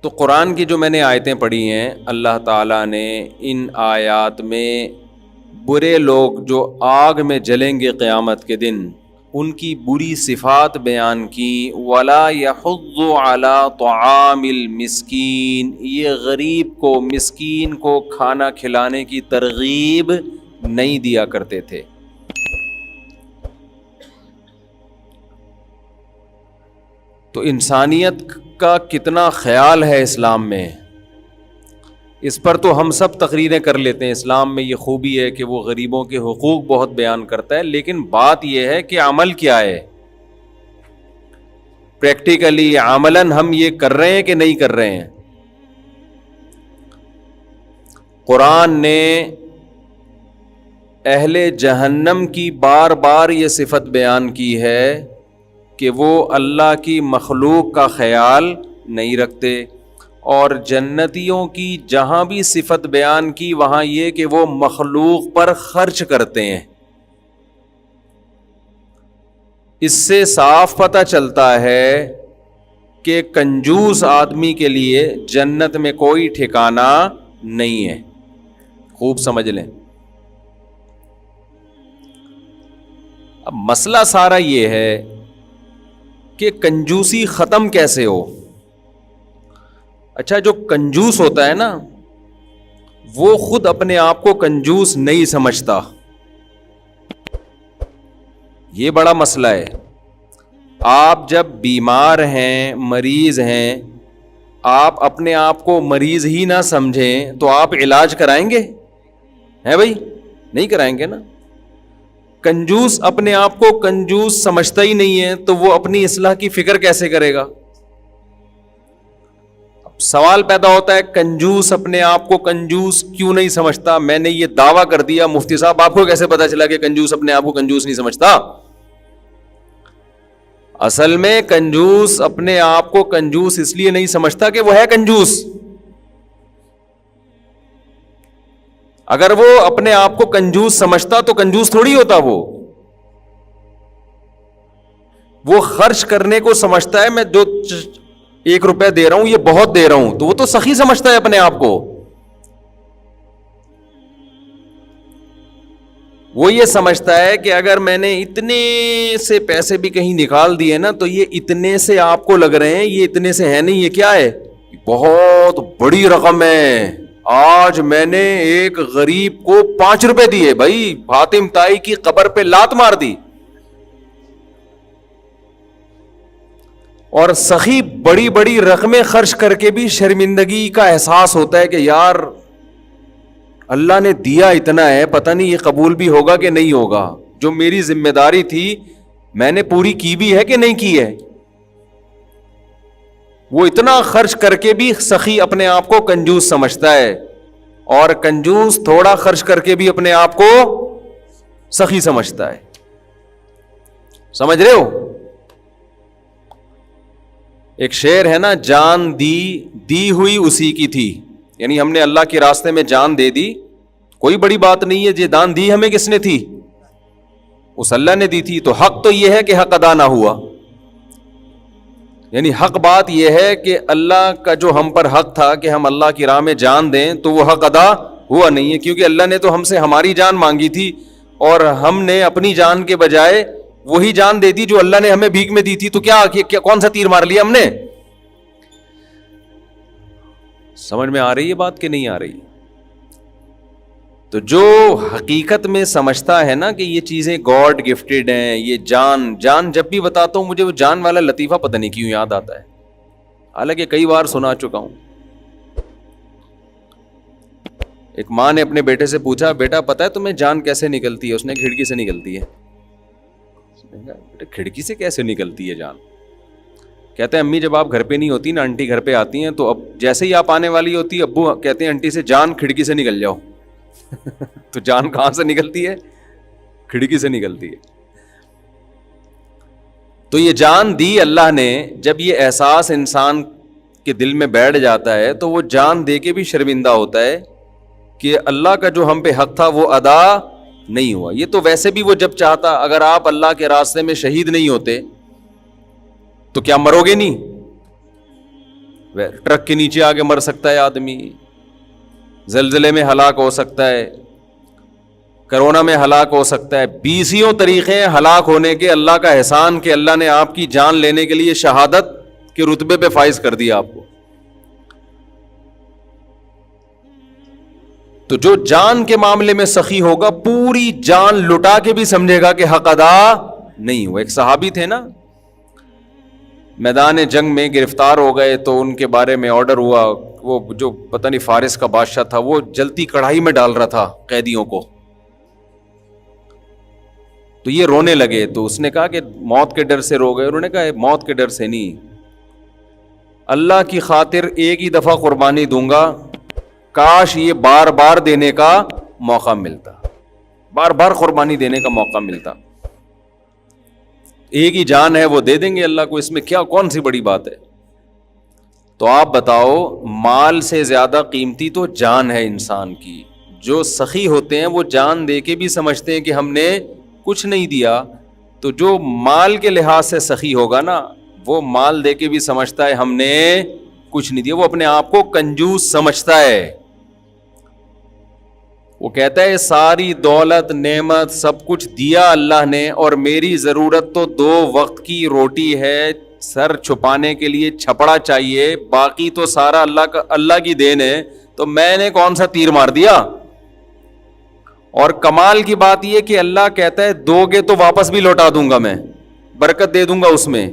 تو قرآن کی جو میں نے آیتیں پڑھی ہیں، اللہ تعالیٰ نے ان آیات میں برے لوگ جو آگ میں جلیں گے قیامت کے دن، ان کی بری صفات بیان کی۔ وَلَا يَحُضُّ عَلَىٰ طَعَامِ الْمِسْكِينِ، یہ غریب کو، مسکین کو کھانا کھلانے کی ترغیب نہیں دیا کرتے تھے۔ تو انسانیت کا کتنا خیال ہے اسلام میں، اس پر تو ہم سب تقریریں کر لیتے ہیں۔ اسلام میں یہ خوبی ہے کہ وہ غریبوں کے حقوق بہت بیان کرتا ہے، لیکن بات یہ ہے کہ عمل کیا ہے، پریکٹیکلی عملاً ہم یہ کر رہے ہیں کہ نہیں کر رہے ہیں۔ قرآن نے اہل جہنم کی بار بار یہ صفت بیان کی ہے کہ وہ اللہ کی مخلوق کا خیال نہیں رکھتے، اور جنتیوں کی جہاں بھی صفت بیان کی وہاں یہ کہ وہ مخلوق پر خرچ کرتے ہیں۔ اس سے صاف پتہ چلتا ہے کہ کنجوس آدمی کے لیے جنت میں کوئی ٹھکانہ نہیں ہے۔ خوب سمجھ لیں۔ اب مسئلہ سارا یہ ہے کہ کنجوسی ختم کیسے ہو۔ اچھا، جو کنجوس ہوتا ہے نا، وہ خود اپنے آپ کو کنجوس نہیں سمجھتا، یہ بڑا مسئلہ ہے۔ آپ جب بیمار ہیں، مریض ہیں، آپ اپنے آپ کو مریض ہی نہ سمجھیں تو آپ علاج کرائیں گے؟ ہیں بھائی؟ نہیں کرائیں گے نا۔ کنجوس اپنے آپ کو کنجوس سمجھتا ہی نہیں ہے تو وہ اپنی اصلاح کی فکر کیسے کرے گا؟ اب سوال پیدا ہوتا ہے، کنجوس اپنے آپ کو کنجوس کیوں نہیں سمجھتا؟ میں نے یہ دعویٰ کر دیا، مفتی صاحب آپ کو کیسے پتا چلا کہ کنجوس اپنے آپ کو کنجوس نہیں سمجھتا؟ اصل میں کنجوس اپنے آپ کو کنجوس اس لیے نہیں سمجھتا کہ وہ ہے کنجوس۔ اگر وہ اپنے آپ کو کنجوس سمجھتا تو کنجوس تھوڑی ہوتا۔ وہ خرچ کرنے کو سمجھتا ہے، میں جو 1 روپے دے رہا ہوں یہ بہت دے رہا ہوں، تو وہ تو سخی سمجھتا ہے اپنے آپ کو۔ وہ یہ سمجھتا ہے کہ اگر میں نے اتنے سے پیسے بھی کہیں نکال دیے نا تو یہ اتنے سے آپ کو لگ رہے ہیں، یہ اتنے سے ہے نہیں، یہ کیا ہے؟ بہت بڑی رقم ہے۔ آج میں نے ایک غریب کو 5 روپے دیے، بھائی فاطم تائی کی قبر پہ لات مار دی۔ اور سخی بڑی بڑی رقمیں خرچ کر کے بھی شرمندگی کا احساس ہوتا ہے کہ یار اللہ نے دیا اتنا ہے، پتہ نہیں یہ قبول بھی ہوگا کہ نہیں ہوگا، جو میری ذمہ داری تھی میں نے پوری کی بھی ہے کہ نہیں کی ہے۔ وہ اتنا خرچ کر کے بھی سخی اپنے آپ کو کنجوس سمجھتا ہے، اور کنجوس تھوڑا خرچ کر کے بھی اپنے آپ کو سخی سمجھتا ہے۔ سمجھ رہے ہو؟ ایک شعر ہے نا، جان دی ہوئی اسی کی تھی، یعنی ہم نے اللہ کے راستے میں جان دے دی، کوئی بڑی بات نہیں ہے۔ یہ جان دی ہمیں کس نے تھی؟ اس اللہ نے دی تھی۔ تو حق تو یہ ہے کہ حق ادا نہ ہوا، یعنی حق بات یہ ہے کہ اللہ کا جو ہم پر حق تھا کہ ہم اللہ کی راہ میں جان دیں تو وہ حق ادا ہوا نہیں ہے، کیونکہ اللہ نے تو ہم سے ہماری جان مانگی تھی اور ہم نے اپنی جان کے بجائے وہی جان دے دی جو اللہ نے ہمیں بھیک میں دی تھی۔ تو کیا کون سا تیر مار لیا ہم نے؟ سمجھ میں آ رہی ہے بات کہ نہیں آ رہی؟ تو جو حقیقت میں سمجھتا ہے نا کہ یہ چیزیں گاڈ گفٹڈ ہیں، یہ جان جب بھی بتاتا ہوں مجھے وہ جان والا لطیفہ پتہ نہیں کیوں یاد آتا ہے، حالانکہ کئی بار سنا چکا ہوں۔ ایک ماں نے اپنے بیٹے سے پوچھا، بیٹا پتہ ہے تمہیں جان کیسے نکلتی ہے؟ اس نے کھڑکی سے نکلتی ہے۔ بیٹا کھڑکی سے کیسے نکلتی ہے جان؟ کہتے ہیں امی جب آپ گھر پہ نہیں ہوتی نا، آنٹی گھر پہ آتی ہیں تو اب جیسے ہی آپ آنے والی ہوتی ابو کہتے ہیں آنٹی سے جان کھڑکی سے نکل جاؤ۔ تو جان کہاں سے نکلتی ہے؟ کھڑکی سے نکلتی ہے۔ تو یہ جان دی اللہ نے، جب یہ احساس انسان کے دل میں بیٹھ جاتا ہے تو وہ جان دے کے بھی شرمندہ ہوتا ہے کہ اللہ کا جو ہم پہ حق تھا وہ ادا نہیں ہوا۔ یہ تو ویسے بھی وہ جب چاہتا، اگر آپ اللہ کے راستے میں شہید نہیں ہوتے تو کیا مرو گے نہیں؟ ٹرک کے نیچے آ کے مر سکتا ہے آدمی, زلزلے میں ہلاک ہو سکتا ہے, کرونا میں ہلاک ہو سکتا ہے. 20 طریقے ہیں ہلاک ہونے کے. اللہ کا احسان کہ اللہ نے آپ کی جان لینے کے لیے شہادت کے رتبے پہ فائز کر دیا آپ کو. تو جو جان کے معاملے میں سخی ہوگا, پوری جان لٹا کے بھی سمجھے گا کہ حق ادا نہیں ہوا. ایک صحابی تھے نا, میدان جنگ میں گرفتار ہو گئے تو ان کے بارے میں آرڈر ہوا, وہ جو پتہ نہیں فارس کا بادشاہ تھا وہ جلتی کڑھائی میں ڈال رہا تھا قیدیوں کو. تو یہ رونے لگے, تو اس نے کہا کہ موت کے ڈر سے رو گئے. انہوں نے کہا موت کے ڈر سے نہیں, اللہ کی خاطر ایک ہی دفعہ قربانی دوں گا, کاش یہ بار بار دینے کا موقع ملتا, بار بار قربانی دینے کا موقع ملتا. ایک ہی جان ہے وہ دے دیں گے اللہ کو, اس میں کیا کون سی بڑی بات ہے. تو آپ بتاؤ, مال سے زیادہ قیمتی تو جان ہے انسان کی. جو سخی ہوتے ہیں وہ جان دے کے بھی سمجھتے ہیں کہ ہم نے کچھ نہیں دیا. تو جو مال کے لحاظ سے سخی ہوگا نا, وہ مال دے کے بھی سمجھتا ہے ہم نے کچھ نہیں دیا. وہ اپنے آپ کو کنجوس سمجھتا ہے. وہ کہتا ہے ساری دولت نعمت سب کچھ دیا اللہ نے, اور میری ضرورت تو 2 وقت کی روٹی ہے, سر چھپانے کے لیے چھپڑا چاہیے, باقی تو سارا اللہ کی دین ہے. تو میں نے کون سا تیر مار دیا. اور کمال کی بات یہ کہ اللہ کہتا ہے دو گے تو واپس بھی لوٹا دوں گا, میں برکت دے دوں گا اس میں.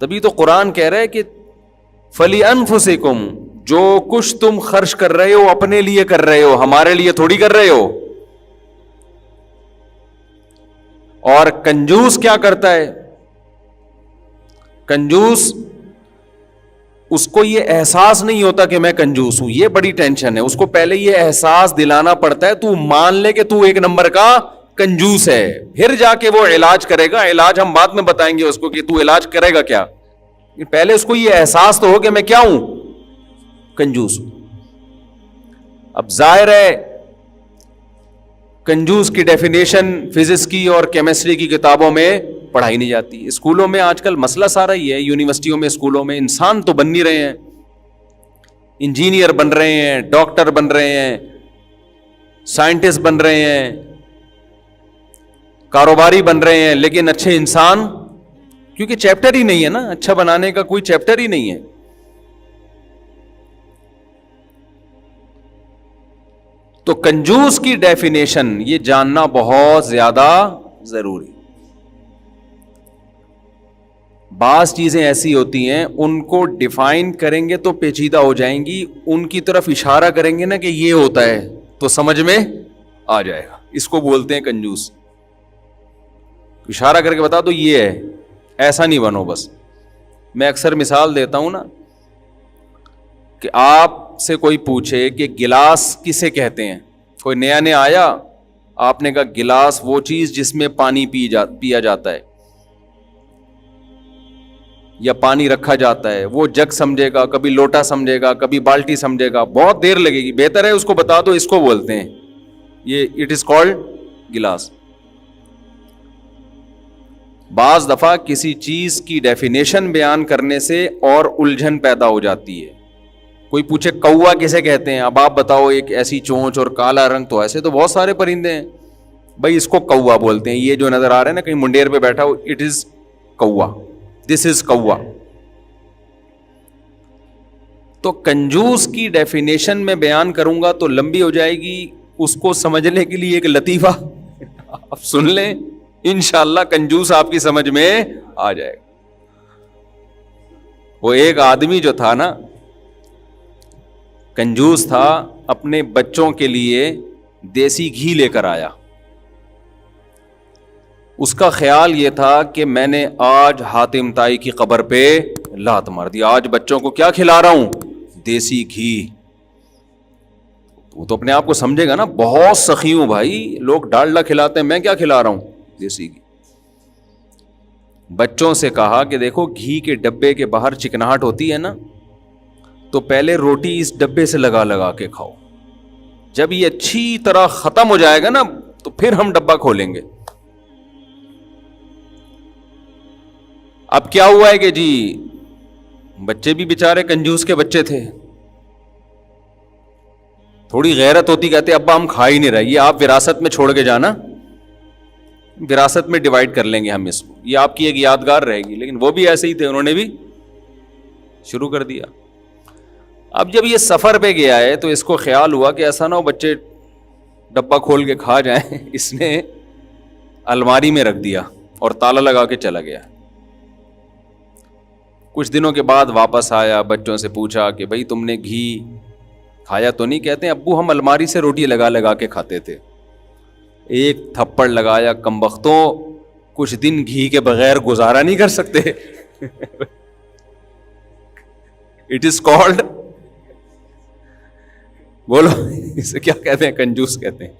تبھی تو قرآن کہہ رہا ہے کہ فَلِأَنفُسِكُمْ, جو کچھ تم خرچ کر رہے ہو اپنے لیے کر رہے ہو, ہمارے لیے تھوڑی کر رہے ہو. اور کنجوس کیا کرتا ہے, کنجوس اس کو یہ احساس نہیں ہوتا کہ میں کنجوس ہوں, یہ بڑی ٹینشن ہے. اس کو پہلے یہ احساس دلانا پڑتا ہے, تو مان لے کہ تو 1 نمبر کا کنجوس ہے, پھر جا کے وہ علاج کرے گا. علاج ہم بعد میں بتائیں گے اس کو کہ تو علاج کرے گا کیا. پہلے اس کو یہ احساس تو ہو کہ میں کیا ہوں, کنجوس ہوں. اب ظاہر ہے کنجوس کی ڈیفینیشن فزکس کی اور کیمسٹری کی کتابوں میں پڑھائی نہیں جاتی. اسکولوں میں آج کل مسئلہ سارا ہی ہے, یونیورسٹیوں میں اسکولوں میں انسان تو بن نہیں رہے ہیں, انجینئر بن رہے ہیں, ڈاکٹر بن رہے ہیں, سائنٹسٹ بن رہے ہیں, کاروباری بن رہے ہیں, لیکن اچھے انسان, کیونکہ چیپٹر ہی نہیں ہے نا, اچھا بنانے کا کوئی چیپٹر ہی نہیں ہے. تو کنجوس کی ڈیفینیشن یہ جاننا بہت زیادہ ضروری. بعض چیزیں ایسی ہوتی ہیں ان کو ڈیفائن کریں گے تو پیچیدہ ہو جائیں گی, ان کی طرف اشارہ کریں گے نا کہ یہ ہوتا ہے تو سمجھ میں آ جائے گا. اس کو بولتے ہیں کنجوس. اشارہ کر کے بتا دو یہ ہے, ایسا نہیں بنو بس. میں اکثر مثال دیتا ہوں نا کہ آپ سے کوئی پوچھے کہ گلاس کسے کہتے ہیں, کوئی نیا نیا آیا, آپ نے کہا گلاس وہ چیز جس میں پانی پیا جاتا ہے یا پانی رکھا جاتا ہے. وہ جگ سمجھے گا, کبھی لوٹا سمجھے گا, کبھی بالٹی سمجھے گا, بہت دیر لگے گی. بہتر ہے اس کو بتا دو اس کو بولتے ہیں, یہ اٹ از کالڈ گلاس. بعض دفعہ کسی چیز کی ڈیفینیشن بیان کرنے سے اور الجھن پیدا ہو جاتی ہے. کوئی پوچھے کوا کسے کہتے ہیں, اب آپ بتاؤ ایک ایسی چونچ اور کالا رنگ, تو ایسے تو بہت سارے پرندے ہیں بھائی, اس کو کوا بولتے ہیں. یہ جو نظر آ رہا ہے نا کہیں منڈیر پہ بیٹھا ہو, اٹ از کوا, دس از کوا. تو کنجوس کی ڈیفینیشن میں بیان کروں گا تو لمبی ہو جائے گی. اس کو سمجھنے کے لیے ایک لطیفہ آپ سن لیں, انشاءاللہ کنجوس آپ کی سمجھ میں آ جائے گا. وہ ایک آدمی جو تھا نا کنجوس تھا, اپنے بچوں کے لیے دیسی گھی لے کر آیا. اس کا خیال یہ تھا کہ میں نے آج حاتم طائی کی قبر پہ لات مار دی, آج بچوں کو کیا کھلا رہا ہوں, دیسی گھی. وہ تو اپنے آپ کو سمجھے گا نا بہت سخی ہوں بھائی, لوگ ڈالڈا کھلاتے ہیں, میں کیا کھلا رہا ہوں, دیسی گھی. بچوں سے کہا کہ دیکھو گھی کے ڈبے کے باہر چکناہٹ ہوتی ہے نا, تو پہلے روٹی اس ڈبے سے لگا لگا کے کھاؤ, جب یہ اچھی طرح ختم ہو جائے گا نا تو پھر ہم ڈبہ کھولیں گے. اب کیا ہوا ہے کہ جی بچے بھی بیچارے کنجوس کے بچے تھے, تھوڑی غیرت ہوتی, کہتے ابا ہم کھا ہی نہیں رہے, یہ آپ وراثت میں چھوڑ کے جانا, وراثت میں ڈیوائڈ کر لیں گے ہم اس کو, یہ آپ کی ایک یادگار رہے گی. لیکن وہ بھی ایسے ہی تھے, انہوں نے بھی شروع کر دیا. اب جب یہ سفر پہ گیا ہے تو اس کو خیال ہوا کہ ایسا نہ ہو بچے ڈبہ کھول کے کھا جائیں, اس نے الماری میں رکھ دیا اور تالا لگا کے چلا گیا. کچھ دنوں کے بعد واپس آیا, بچوں سے پوچھا کہ بھائی تم نے گھی کھایا تو نہیں؟ کہتے ہیں ابو ہم الماری سے روٹی لگا لگا کے کھاتے تھے. ایک تھپڑ لگایا, کمبختوں کچھ دن گھی کے بغیر گزارا نہیں کر سکتے. اٹ از کالڈ, بولو اسے کیا کہتے ہیں؟ کنجوس کہتے ہیں.